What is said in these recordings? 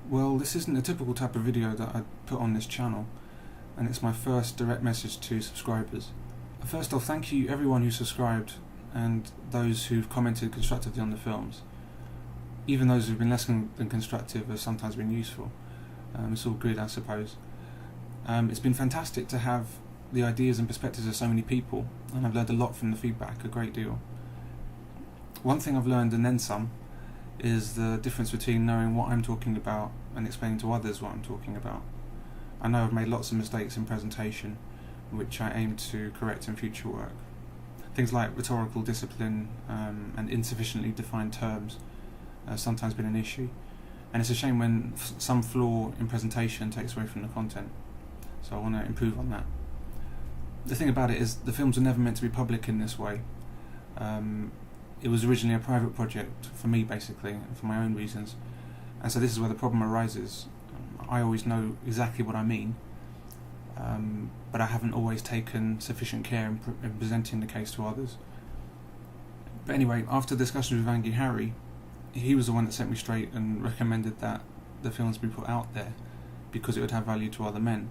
Well, this isn't a typical type of video that I'd put on this channel, and it's my first direct message to subscribers. First off, thank you everyone who subscribed and those who've commented constructively on the films. Even those who've been less than constructive have sometimes been useful. It's all good, I suppose. It's been fantastic to have the ideas and perspectives of so many people, and I've learned a lot from the feedback, a great deal. One thing I've learned, and then some, is the difference between knowing what I'm talking about and explaining to others what I'm talking about. I know I've made lots of mistakes in presentation, which I aim to correct in future work. Things like rhetorical discipline and insufficiently defined terms have sometimes been an issue, and it's a shame when some flaw in presentation takes away from the content, so I want to improve on that. The thing about it is the films were never meant to be public in this way. It was originally a private project for me, basically, for my own reasons, and so this is where the problem arises. I always know exactly what I mean, but I haven't always taken sufficient care in presenting the case to others. But anyway, after discussions with Angry Harry, he was the one that set me straight and recommended that the films be put out there because it would have value to other men.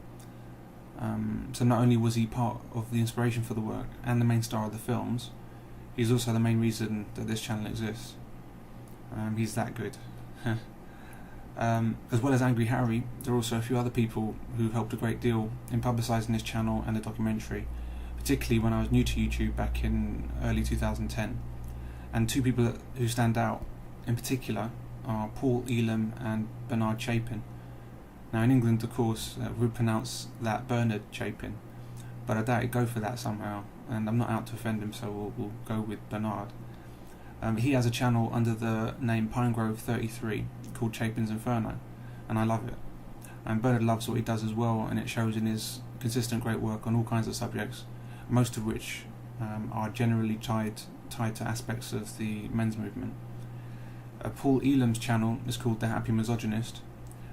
So not only was he part of the inspiration for the work and the main star of the films, he's also the main reason that this channel exists. He's that good. As well as Angry Harry, there are also a few other people who helped a great deal in publicising this channel and the documentary, particularly when I was new to YouTube back in early 2010. And two people who stand out in particular are Paul Elam and Bernard Chapin. Now in England, of course, we pronounce that Bernard Chapin, but I doubt he'd go for that somehow, and I'm not out to offend him, so we'll go with Bernard. He has a channel under the name Pinegrove 33 called Chapin's Inferno, and I love it. And Bernard loves what he does as well, and it shows in his consistent great work on all kinds of subjects, most of which are generally tied to aspects of the men's movement. Paul Elam's channel is called The Happy Misogynist,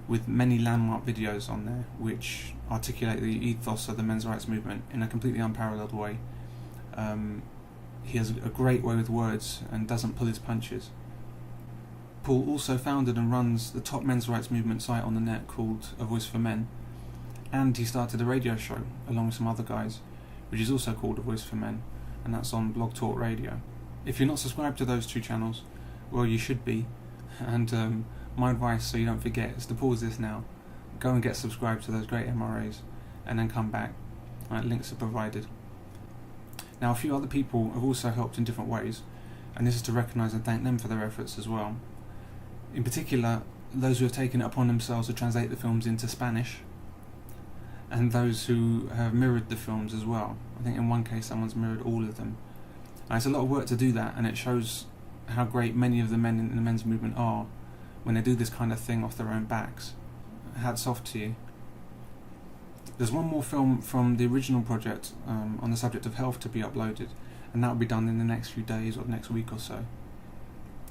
with many landmark videos on there which articulate the ethos of the men's rights movement in a completely unparalleled way. He has a great way with words and doesn't pull his punches. Paul also founded and runs the top men's rights movement site on the net called A Voice for Men, and he started a radio show along with some other guys, which is also called A Voice for Men, and that's on Blog Talk Radio. If you're not subscribed to those two channels, well, you should be, and my advice, so you don't forget, is to pause this now, go and get subscribed to those great MRAs, and then come back. Links are provided. Now, a few other people have also helped in different ways, and this is to recognise and thank them for their efforts as well. In particular, those who have taken it upon themselves to translate the films into Spanish, and those who have mirrored the films as well. I think in one case someone's mirrored all of them. It's a lot of work to do that, and it shows how great many of the men in the men's movement are when they do this kind of thing off their own backs. Hats off to you. There's one more film from the original project on the subject of health to be uploaded, and that will be done in the next few days or next week or so.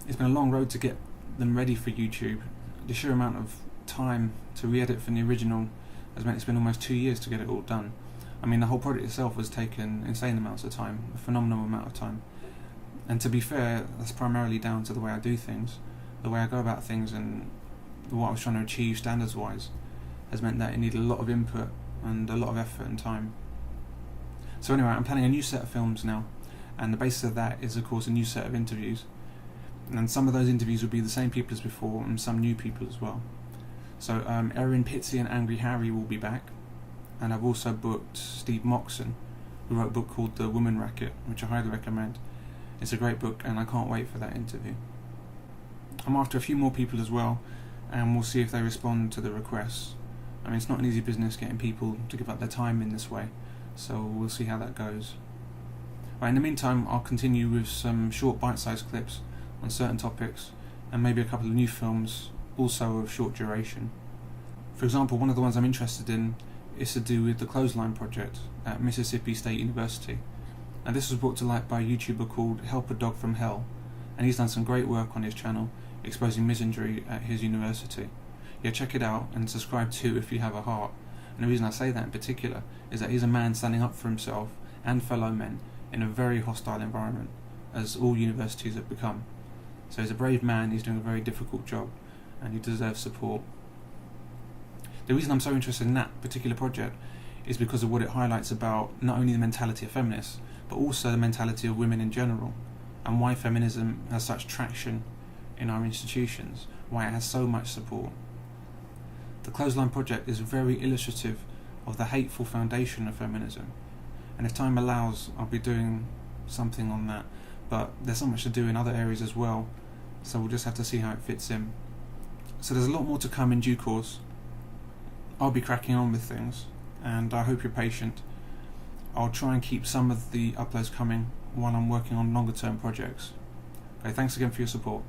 It's been a long road to get them ready for YouTube. The sheer amount of time to re-edit from the original has meant it's been almost 2 years to get it all done. I mean, the whole project itself has taken insane amounts of time, a phenomenal amount of time. And to be fair, that's primarily down to the way I do things, the way I go about things, and what I was trying to achieve standards-wise has meant that it needed a lot of input and a lot of effort and time. So anyway, I'm planning a new set of films now, and the basis of that is, of course, a new set of interviews. And some of those interviews will be the same people as before, and some new people as well. So Erin Pitsey and Angry Harry will be back, and I've also booked Steve Moxon, who wrote a book called The Woman Racket, which I highly recommend. It's a great book, and I can't wait for that interview. I'm after a few more people as well, and we'll see if they respond to the requests. I mean, it's not an easy business getting people to give up their time in this way, so we'll see how that goes. Right, in the meantime, I'll continue with some short bite-sized clips on certain topics, and maybe a couple of new films, also of short duration. For example, one of the ones I'm interested in is to do with the Clothesline Project at Mississippi State University. And this was brought to light by a YouTuber called Help a Dog from Hell, and he's done some great work on his channel exposing misandry at his university. Yeah, check it out and subscribe too if you have a heart. And the reason I say that in particular is that he's a man standing up for himself and fellow men in a very hostile environment, as all universities have become. So he's a brave man, he's doing a very difficult job, and he deserves support. the reason I'm so interested in that particular project is because of what it highlights about not only the mentality of feminists, but also the mentality of women in general, and why feminism has such traction in our institutions, why it has so much support. The Clothesline project is very illustrative of the hateful foundation of feminism, and if time allows, I'll be doing something on that, but there's so much to do in other areas as well, so we'll just have to see how it fits in. So there's a lot more to come in due course. I'll be cracking on with things, and I hope you're patient. I'll try and keep some of the uploads coming while I'm working on longer term projects. Okay, thanks again for your support.